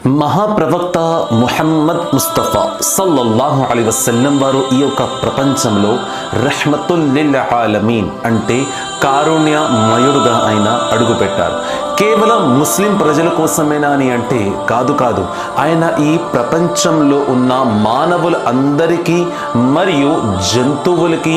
మహాప్రవక్త ముహమ్మద్ ముస్తఫా సల్లల్లాహు అలైహి వసల్లం వారు ఈ యొక్క ప్రపంచంలో రహ్మతుల్ లిల్ ఆలమీన్ అంటే కారుణ్యమయుడుగా ఆయన అడుగుపెట్టారు. కేవలం ముస్లిం ప్రజల కోసమేనా అని అంటే కాదు. ఆయన ఈ ప్రపంచంలో ఉన్న మానవులందరికీ మరియు జంతువులకి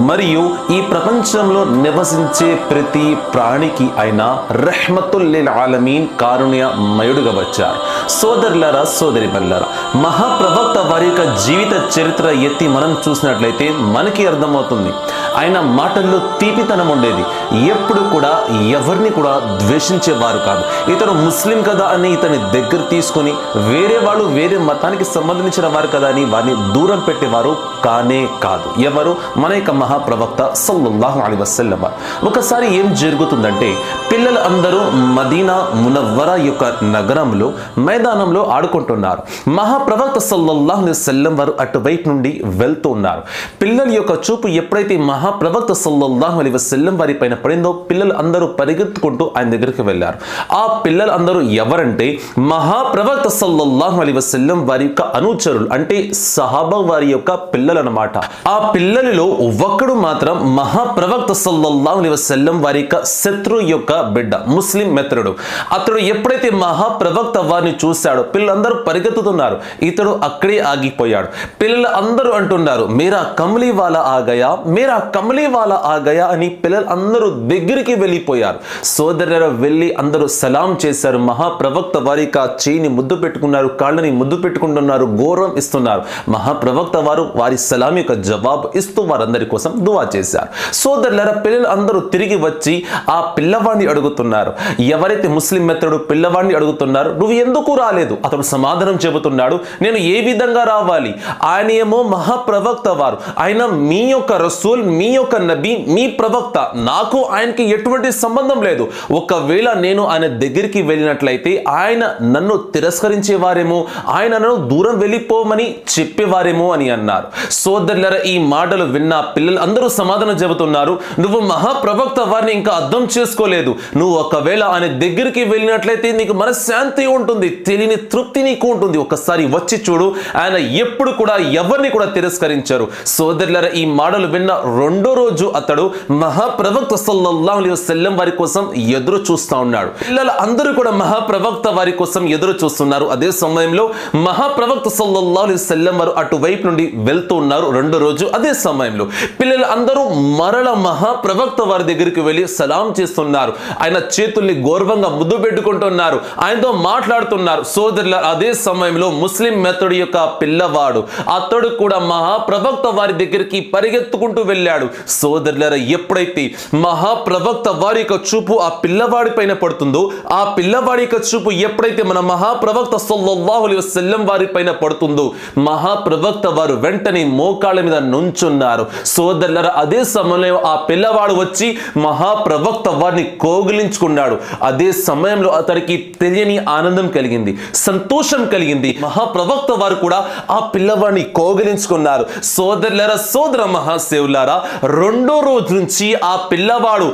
మరియు ఈ ప్రపంచంలో నివసించే ప్రతి ప్రాణికి ఆయన రహ్మతుల్ లిల్ ఆలమీన్ కారుణ్యమయుడుగా వచ్చారు. సోదరులారా, సోదరిమణులారా, మహాప్రవక్త వారి యొక్క జీవిత చరిత్ర ఎత్తి మనం చూసినట్లయితే మనకి అర్థమవుతుంది. ఆయన మాటల్లో తీపితనం ఉండేది. ఎప్పుడు కూడా ఎవరిని కూడా ద్వేషించేవారు కాదు. ఇతను ముస్లిం కదా అని ఇతని దగ్గర తీసుకొని వేరే వాళ్ళు వేరే మతానికి సంబంధించిన వారు కదా అని వారిని దూరం పెట్టేవారు కానే కాదు. ఎవరు? మన యొక్క మహాప్రవక్త సల్లల్లాహు అలైహి వసల్లం. ఒకసారి ఏం జరుగుతుందంటే, పిల్లలు అందరూ మదీనా మునవ్వరా యొక్క నగరంలో మైదానంలో ఆడుకుంటున్నారు. మహాప్రవక్త సల్లల్లాహు అలైహి వసల్లం వారు అటువైపు నుండి వెళ్తూ ఉన్నారు. పిల్లల యొక్క చూపు ఎప్పుడైతే మహాప్రవక్త సల్లల్లాహు అలైహి వసల్లం వారి పైన పడిందో పిల్లలు అందరూ పరిగెత్తుకుంటూ ఆయన దగ్గరికి వెళ్ళారు. ఆ పిల్లలు అందరూ ఎవరంటే మహాప్రవక్త సల్లల్లాహు అలైహి వసల్లం వారి యొక్క అనుచరులు, అంటే సహాబా వారి యొక్క పిల్లలు అన్నమాట. ఆ పిల్లలలో ఒక్కడు మాత్రం మహాప్రవక్త సల్లల్లాహు అలైహి వసల్లం వారి యొక్క శత్రు యొక్క బిడ్డ, ముస్లిం మిత్రుడు. అతడు ఎప్పుడైతే మహాప్రవక్త వారిని చూశాడో పిల్లలందరూ పరిగెత్తుతున్నారు. ఇతడు అక్కడే ఆగిపోయాడు. పిల్లలు అందరూ అంటున్నారు, మేరా కమలీ వాలా ఆ గయా, మేరా కమలీ వాలా ఆ గయా అని పిల్లలు అందరూ దగ్గరికి వెళ్ళిపోయారు. సోదరులు వెళ్ళి అందరూ సలాం చేశారు. మహాప్రవక్త వారి చేయిని ముద్దు పెట్టుకున్నారు, కాళ్ళని ముద్దు పెట్టుకుంటున్నారు, గౌరవం ఇస్తున్నారు. మహాప్రవక్త వారు వారి సలాం యొక్క జవాబు ఇస్తూ వారందరి కోసం దువా చేశారు. సోదరులారా, పిల్లలు అందరూ తిరిగి వచ్చి ఆ పిల్లవాడిని అడుగుతున్నారు. ఎవరైతే ముస్లిం మిత్రుడు పిల్లవాడిని అడుగుతున్నారు, నువ్వు ఎందుకు రాలేదు? అతడు సమాధానం చెబుతున్నాడు, నేను ఏ విధంగా రావాలి? ఆయన ఏమో మహాప్రవక్త వారు, ఆయన మీ యొక్క రసూల్, మీ యొక్క నబీ, మీ ప్రవక్త. నాకు ఆయనకి ఎటువంటి సంబంధం లేదు. ఒకవేళ నేను ఆయన దగ్గరికి వెళ్ళినట్లయితే ఆయన నన్ను తిరస్కరించేవారేమో, ఆయన నన్ను దూరం వెళ్ళిపోమని చెప్పేవారేమో అని అన్నారు. సోదరులారా, ఈ మాటలు విన్న పిల్లలు అందరూ సమాధానం చెబుతున్నారు, నువ్వు మహాప్రవక్త వారిని ఇంకా అర్థం చేసుకోలేదు. నువ్వు ఒకవేళ ఆయన దగ్గరికి వెళ్ళినట్లయితే నీకు మనశ్శాంతి ఉంటుంది, తెలియని తృప్తి నీకు ఉంటుంది. ఒకసారి వచ్చి చూడు, ఆయన ఎప్పుడు కూడా ఎవరిని కూడా తిరస్కరించారు. సోదరులారా, ఈ మాటలు విన్న రెండో రోజు అతడు మహాప్రవక్త సల్లల్లాహు అలైహి వసల్లం వారి కోసం ఎదురు చూస్తూ ఉన్నాడు. పిల్లలు అందరూ కూడా మహాప్రవక్త వారి కోసం ఎదురు చూస్తున్నారు. అదే సమయంలో మహాప్రవక్త సల్లల్లాహు అలైహి వసల్లం వారు అటువైపు నుండి వెళ్తూ ఉన్నారు. రెండో రోజు అదే సమయంలో పిల్లలు అందరూ మరల మహాప్రవక్త వారి దగ్గరికి వెళ్ళి సలాం చేస్తున్నారు. ఆయన చేతుల్ని గౌరవంగా ముద్దు పెట్టుకుంటున్నారు, ఆయనతో మాట్లాడుతున్నారు. సోదరుల అదే సమయంలో ముస్లిం మెథడ్ యొక్క పిల్లవాడు అతడు కూడా మహాప్రవక్త వారి దగ్గరికి పరిగెత్తుకుంటూ వెళ్ళాడు. సోదరులారా, ఎప్పుడైతే మహాప్రవక్త వారి యొక్క చూపు ఆ పిల్లవాడి పైన పడుతుందో, ఆ పిల్లవాడి యొక్క చూపు ఎప్పుడైతే మన మహాప్రవక్త సల్లల్లాహు అలైహి వసల్లం వారి పైన పడుతుందో మహాప్రవక్త వారు వెంటనే మోకాళ్ళ మీద నుంచున్నారు. సోదరులారా, అదే సమయంలో ఆ పిల్లవాడు వచ్చి మహాప్రవక్త వారిని కోగిలించుకున్నాడు. అదే సమయంలో అతడికి తెలియని ఆనందం కలిగింది, సంతోషం కలిగింది. మహాప్రవక్త వారు కూడా ఆ పిల్లవాడిని కోగిలించుకున్నారు. సోదరులారా, సోదర మహాసేవులారా, రెండో రోజు నుంచి ఆ పిల్లవాడు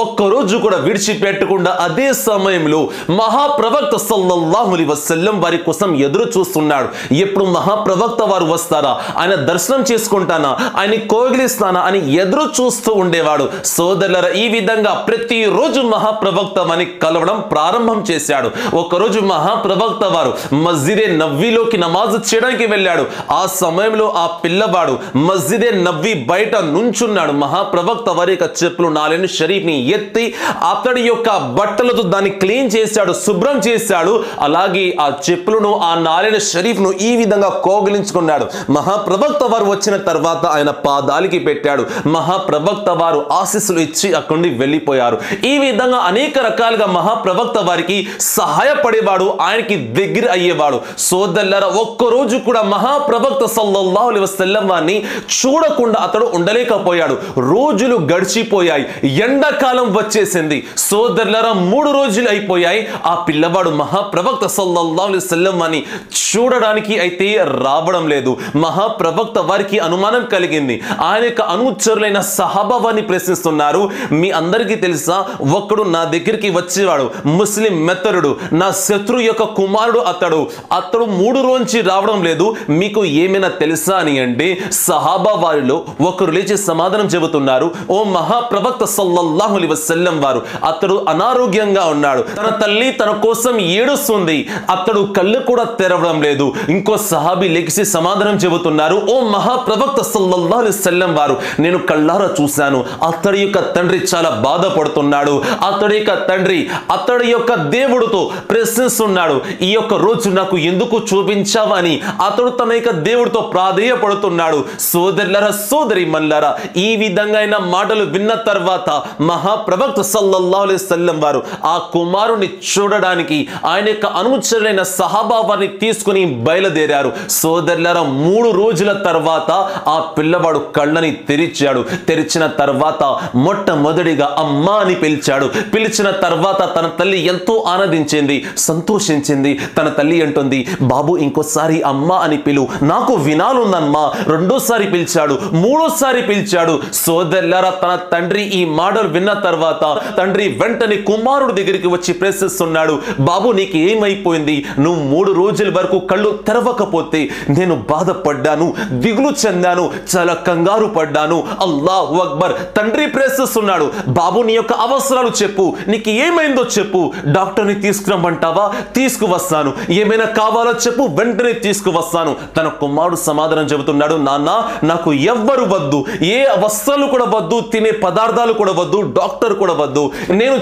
ఒక్కరోజు కూడా విడిచిపెట్టకుండా అదే సమయంలో మహాప్రవక్త సల్లల్లాహు అలైహి వసల్లం వారి కోసం ఎదురు చూస్తున్నాడు. ఎప్పుడు మహాప్రవక్త వారు వస్తారా, ఆయన దర్శనం చేసుకుంటానా, ఆయన కోగిలిస్తానా అని ఎదురు చూస్తూ ఉండేవాడు. సోదరులారా, ఈ విధంగా ప్రతిరోజు మహాప్రవక్త వారిని కలవడం ప్రారంభం చేశాడు. ఒకరోజు మహాప్రవక్త వారు మస్జిదే నబీలోకి నమాజ్ చేయడానికి వెళ్ళాడు. ఆ సమయంలో ఆ పిల్లవాడు మస్జిదే నబీ బయట నుంచున్నాడు. మహాప్రవక్త వారి యొక్క చెప్పులు నాలెన్ షరీఫ్ ని ఎత్తి అతడి యొక్క బట్టలతో దాన్ని క్లీన్ చేశాడు, శుభ్రం చేశాడు. అలాగే ఆ చెప్పులను, ఆ నాలెన్ షరీఫ్ ను ఈ విధంగా కోగిలించుకున్నాడు. మహాప్రవక్త వారు వచ్చిన తర్వాత ఆయన పాదాలకి పెట్టాడు. మహాప్రవక్త వారు ఆశీస్సులు ఇచ్చి అక్కడి నుండి వెళ్ళిపోయారు. ఈ విధంగా అనేక రకాలుగా మహాప్రవక్త వారికి సహాయపడేవాడు, ఆయనకి దగ్గర అయ్యేవాడు. సోదరులారా, ఒక్కరోజు కూడా మహాప్రవక్త సల్లల్లాహు అలైహి వసల్లం వారిని చూడకుండా అతడు ఉండలేకపోయాడు. రోజులు గడిచిపోయాయి, ఎండాకాలం వచ్చేసింది సోదరులారా, 3 రోజులు అయిపోయాయి. ఆ పిల్లవాడు మహాప్రవక్త సల్లల్లాహు అలైహి వసల్లం అని చూడడానికి అయితే రావడం లేదు. మహాప్రవక్త వారికి అనుమానం కలిగింది. ఆయన యొక్క అనుచరులైన సహాబా వారిని ప్రశ్నిస్తున్నారు. మీ అందరికీ తెలుసా, ఒక్కడు నా దగ్గరికి వచ్చేవాడు, ముస్లిం మెత్తరుడు, నా శత్రు యొక్క కుమారుడు, అతడు 3 రోజు రావడం లేదు, మీకు ఏమైనా తెలుసా అని అంటే సహాబా వారిలో ఒకరు లేచి సమాధానం చెబుతున్నారు, ఓ మహాప్రవక్త సల్లల్లాహు అలైహి వసల్లం వారు, అతడు అనారోగ్యంగా ఉన్నాడు, తన తల్లి తన కోసం ఏడుస్తుంది, అతడు కళ్ళు కూడా తెరవడం లేదు. ఇంకో సహాబీ లేచి సమాధానం చెబుతున్నారు, ఓ మహాప్రవక్త సల్లల్లాహు అలైహి వసల్లం వారు, నేను కళ్ళారా చూశాను, అతడి యొక్క తండ్రి చాలా బాధపడుతున్నాడు, అతడి యొక్క తండ్రి అతడి యొక్క దేవుడితో ప్రశ్నిస్తున్నాడు, ఈ యొక్క రోజు నాకు ఎందుకు చూపించావని అతడు తన యొక్క దేవుడితో ప్రాధేయపడుతున్నాడు. సోదరులారా, సోదరి మల్లారా, ఈ విధంగా మాటలు విన్న తర్వాత మహాప్రవక్త సల్లల్లాహు అలైహి వసల్లం వారు ఆ కుమారుని చూడడానికి ఆయన యొక్క అనుచరులైన సహాబా వారిని తీసుకుని బయలుదేరారు. సోదరులారా, 3 రోజుల తర్వాత ఆ పిల్లవాడు కళ్ళని తెరిచాడు. తెరిచిన తర్వాత మొట్టమొదటిగా అమ్మా అని పిలిచాడు. పిలిచిన తర్వాత తన తల్లి ఎంతో ఆనందించింది, సంతోషించింది. తన తల్లి అంటుంది, బాబు ఇంకోసారి అమ్మా అని పిలు, నాకు వినాలుందమ్మా. రెండోసారి పిలిచాడు, మూడోసారి పిలిచాడు. సోదరులారా, తన తండ్రి ఈ మాటలు విన్న తర్వాత తండ్రి వెంటనే కుమారుడు దగ్గరికి వచ్చి ప్రశ్నిస్తున్నాడు, బాబు నీకు ఏమైపోయింది? నువ్వు 3 రోజుల వరకు కళ్ళు తెరవకపోతే నేను బాధపడ్డాను, దిగులు చెందాను, చాలా కంగారు పడ్డాను. అల్లాహు అక్బర్. తండ్రి ప్రశ్నిస్తున్నాడు, బాబు నీ యొక్క అవసరాలు చెప్పు, నీకు ఏమైందో చెప్పు, డాక్టర్ని తీసుకురమ్మంటావా? తీసుకువస్తాను. ఏమైనా కావాలో చెప్పు, వెంటనే తీసుకువస్తాను. తన కుమారుడు సమాధానం చెబుతున్నాడు, నాన్న నాకు ఎవ్వరు వద్దు, ఏ వస్త్రాలు కూడా వద్దు, తినే పదార్థాలు కూడా వద్దు, డాక్టర్ కూడా వద్దు. నేను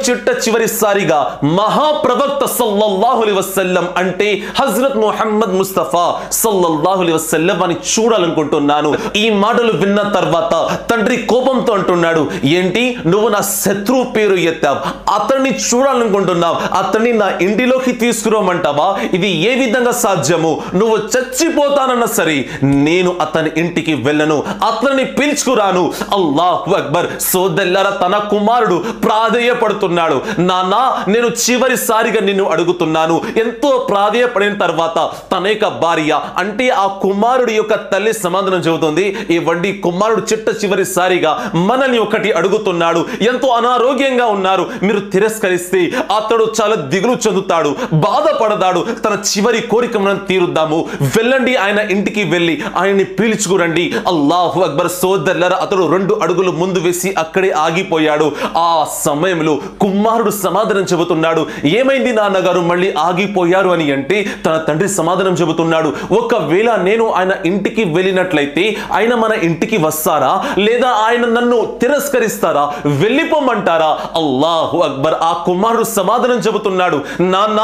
చివరిసారిగా మహాప్రవక్త సల్లల్లాహు అలైహి వసల్లం అంటే హజ్రత్ ముహమ్మద్ ముస్తఫా సల్లల్లాహు అలైహి వసల్లం అని చూడాలనుకుంటున్నాను. ఈ మాటలు విన్న తర్వాత తండ్రి కోపంతో అంటున్నాడు, ఏంటి నువ్వు నా శత్రువు పేరు ఎత్తావు, అతన్ని చూడాలనుకుంటున్నావు, అతన్ని నా ఇంటిలోకి తీసుకురామంటావా? ఇది ఏ విధంగా సాధ్యము? నువ్వు చచ్చిపోతానన్నా సరే నేను అతని ఇంటికి వెళ్ళను, అతన్ని పిలుచుకురాను. అల్లాహు అక్బర్. సోదరులారా, తన కుమారుడు ప్రాధేయపడుతున్నాడు, నాన్న నేను చివరిసారిగా నిన్ను అడుగుతున్నాను. ఎంతో ప్రాధేయపడిన తర్వాత తన యొక్క భార్య అంటే ఆ కుమారుడి యొక్క తల్లి సమాధానం చెబుతుంది, ఇవ్వండి కుమారుడు చివరిసారిగా మనల్ని ఒకటి అడుగుతున్నాడు, ఎంతో అనారోగ్యంగా ఉన్నారు, మీరు తిరస్కరిస్తే అతడు చాలా దిగులు చెందుతాడు, బాధపడతాడు, తన చివరి కోరిక మనం తీరుద్దాము, వెళ్ళండి ఆయన ఇంటికి వెళ్ళి ఆయన్ని పీల్చుకురండి. అల్లాహు అక్బర్. సోదరులారా, అతడు 2 అడుగులు ముందు వేసి అక్కడే ఆగిపోయాడు. ఆ సమయంలో కుమారుడు సమాధానం చెబుతున్నాడు, ఏమైంది నాన్నగారు మళ్ళీ ఆగిపోయారు అని అంటే తన తండ్రి సమాధానం చెబుతున్నాడు, ఒకవేళ నేను ఆయన ఇంటికి వెళ్ళినట్లయితే ఆయన మన ఇంటికి వస్తారా, లేదా ఆయన నన్ను తిరస్కరిస్తారా, వెళ్ళిపోమంటారా? అల్లాహు అక్బర్. ఆ కుమారుడు సమాధానం చెబుతున్నాడు, నాన్న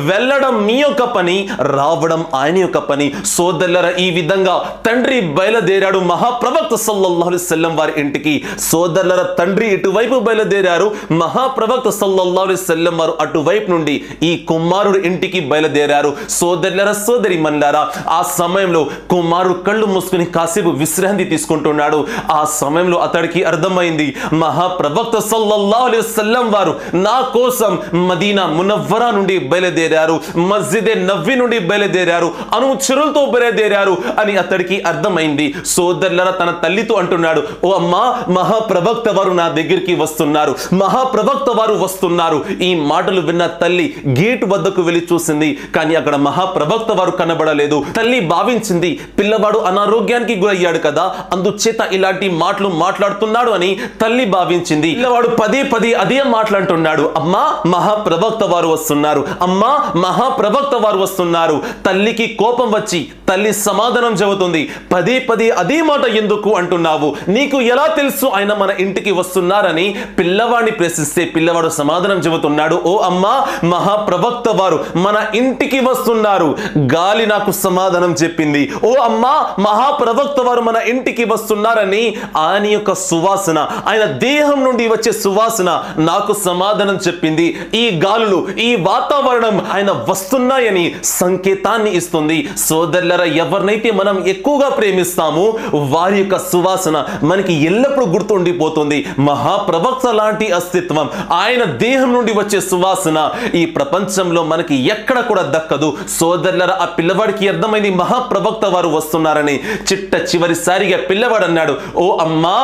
వెళ్ళడం మీ యొక్క పని, రావడం ఆయన యొక్క పని. సోదరులారా, ఈ విధంగా తండ్రి బయలుదేరాడు మహాప్రవక్త సల్లల్లాహు అలైహి వసల్లం వారి ఇంటికి. సోదరులారా, తండ్రి ఇటువైపు బయలుదేరారు, మహాప్రవక్త సల్లల్లాహు అలైహి వసల్లం వారు అటువైపు నుండి ఈ కుమారుడు ఇంటికి బయలుదేరారు. సోదరులారా, సోదరి మల్లారా, ఆ సమయంలో కుమారుడు కళ్ళు మూసుకుని కాసేపు విశ్రాంతి తీసుకుంటున్నాడు. ఆ సమయంలో అతడికి అర్థమైంది, మహాప్రవక్త సల్లల్లాహు అలైహి వసల్లం వారు నా కోసం మదీనా మునవ్వరా నుండి బయలుదేరారు, మస్జిద్ నబవి నుండి బయలుదేరారు, అనుచరులతో బయలుదేరారు అని అతడికి అర్థమైంది. సోదరులారా, తన తల్లితో అంటున్నాడు, ఓ అమ్మా, మహాప్రవక్త వారు నా దగ్గరికి వస్తున్నారు, మహాప్రవక్త వారు వస్తున్నారు. ఈ మాటలు విన్న తల్లి గేట్ వద్దకు వెళ్ళి చూసింది, కానీ అక్కడ మహాప్రవక్త వారు కనబడలేదు. తల్లి భావించింది, పిల్లవాడు అనారోగ్యానికి గురయ్యాడు కదా, అందుచేత ఇలాంటి మాటలు మాట్లాడుతున్నాడు అని తల్లి భావించింది. పిల్లవాడు పదే అదే మాట్లాడుతున్నాడు, అమ్మా మహాప్రవక్త వారు వస్తున్నారు, అమ్మా మహాప్రవక్త వారు వస్తున్నారు. తల్లికి కోపం వచ్చి తల్లి సమాధానం చెబుతుంది, పదే అదే మాట ఎందుకు అంటున్నావు, నీకు ఎలా తెలుసు ఆయన మన ఇంటికి వస్తున్నారని పిల్లవాడిని ప్రశ్నిస్తే పిల్లవాడు సమాధానం చెబుతున్నాడు, ఓ అమ్మా, మహాప్రవక్త వారు మన ఇంటికి వస్తున్నారు, గాలి నాకు సమాధానం చెప్పింది. ఓ అమ్మా, మహాప్రవక్త వారు మన ఇంటికి వస్తున్నారని ఆయన యొక్క సువాసన, ఆయన దేహం నుండి వచ్చే సువాసన నాకు సమాధానం చెప్పింది. ఈ గాలులు, ఈ వాతావరణం ఆయన వస్తున్నాయని సంకేతాన్ని ఇస్తుంది. సోదరులారా, ఎవరినైతే మనం ఎక్కువగా ప్రేమిస్తామో వారి యొక్క సువాసన మనకి ఎల్లప్పుడూ గుర్తుండిపోతుంది. మహాప్రవక్త లాంటి అస్తిత్వం, ఆయన దేహం నుండి వచ్చే సువాసన ఈ ప్రపంచంలో మనకి ఎక్కడ కూడా దక్కదు. సోదరులారా, ఆ పిల్లవాడికి అర్థమైంది మహాప్రవక్త వారు వస్తున్నారని. చిట్ట చివరిసారిగా పిల్లవాడు అన్నాడు, ఓ అమ్మా,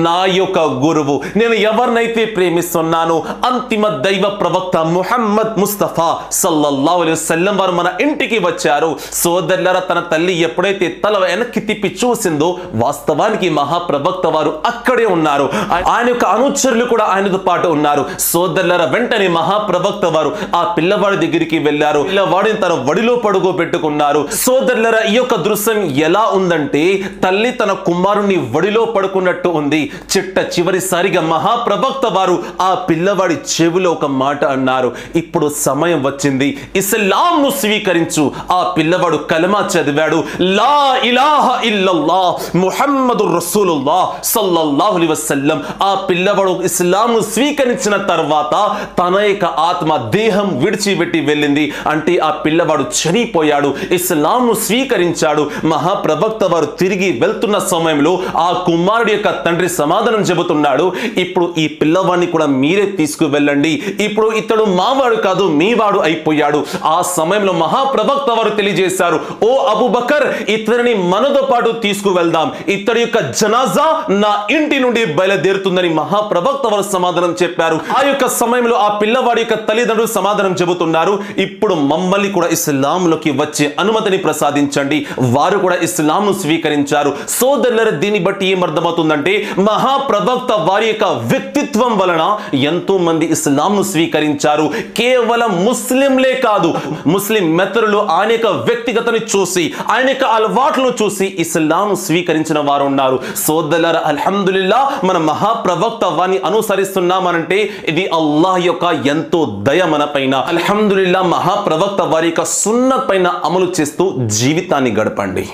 నా యొక్క గురువు, నేను ఎవరినైతే ప్రేమిస్తున్నానో అంతిమ దైవ ప్రవక్త ముహమ్మద్ ముస్తఫా సల్లల్లాహు అలైహి వసల్లం వారు మన ఇంటికి వచ్చారు. సోదరులారా, తన తల్లి ఎప్పుడైతే తల వెనక్కి తిప్పి చూసిందో వాస్తవానికి మహాప్రవక్త వారు అక్కడే ఉన్నారు. ఆయన యొక్క అనుచరులు కూడా ఆయనతో పాటు ఉన్నారు. సోదరులారా, వెంటనే మహాప్రవక్త వారు ఆ పిల్లవాడి దగ్గరికి వెళ్ళారు. పిల్లవాడిని తన వడిలో పడుకోబెట్టుకున్నారు. సోదరులారా, ఈ యొక్క దృశ్యం ఎలా ఉందంటే తల్లి తన కుమారుని వడిలో పడుకున్నట్టు ఉంది. చిట్ట చివరిసారిగా మహాప్రవక్త వారు ఆ పిల్లవాడి చెవిలో ఒక మాట అన్నారు, ఇప్పుడు సమయం వచ్చింది, ఇస్లాంను స్వీకరించు. ఆ పిల్లవాడు కలమా చదివాడు, లా ఇలాహ ఇల్లల్లాహ్ ముహమ్మదుర్ రసూలుల్లాహ్ సల్లల్లాహు అలైహి వసల్లం. ఆ పిల్లవాడు ఇస్లాంను స్వీకరించిన తర్వాత తన యొక్క ఆత్మ దేహం విడిచిపెట్టి వెళ్ళింది. అంటే ఆ పిల్లవాడు చనిపోయాడు, ఇస్లాంను స్వీకరించాడు. మహాప్రవక్త వారు తిరిగి వెళ్తున్న సమయంలో ఆ కుమారుడి యొక్క తండ్రి సమాధానం చెబుతున్నాడు, ఇప్పుడు ఈ పిల్లవాడిని కూడా మీరే తీసుకువెళ్ళండి, ఇప్పుడు ఇతడు మావాడు కాదు మీవాడు అయిపోయాడు. ఆ సమయంలో మహాప్రవక్త వారు తెలియజేశారు, ఓ అబూబకర్, ఇతడిని మనతో పాటు తీసుకువెళ్దాం, ఇతడి యొక్క జనాజా నా ఇంటి నుండి బయలుదేరుతుందని మహాప్రవక్త వారు సమాధానం చెప్పారు. ఆ యొక్క సమయంలో ఆ పిల్లవాడి యొక్క తల్లిదండ్రులు సమాధానం చెబుతున్నారు, ఇప్పుడు మమ్మల్ని కూడా ఇస్లాంలోకి వచ్చే అనుమతిని ప్రసాదించండి. వారు కూడా ఇస్లాంను స్వీకరించారు. సోదరులారా, దీన్ని బట్టి ఏమర్థమవుతుందంటే మహాప్రవక్త వారి యొక్క వ్యక్తిత్వం వలన ఎంతో మంది ఇస్లాంను స్వీకరించారు. కేవలం ముస్లింలే కాదు, ముస్లిం మిత్రులు ఆయన యొక్క వ్యక్తిగతని చూసి, ఆయన యొక్క అలవాట్లను చూసి ఇస్లాం స్వీకరించిన వారు ఉన్నారు. సోదరులారా, అల్హమ్దులిల్లా, మన మహాప్రవక్త వారిని అనుసరిస్తున్నామనంటే ఇది అల్లాహ్ యొక్క ఎంతో దయ మన పైన. అల్హమ్దులిల్లా, మహాప్రవక్త వారి యొక్క సున్నత్ పైన అమలు చేస్తూ జీవితాన్ని గడపండి.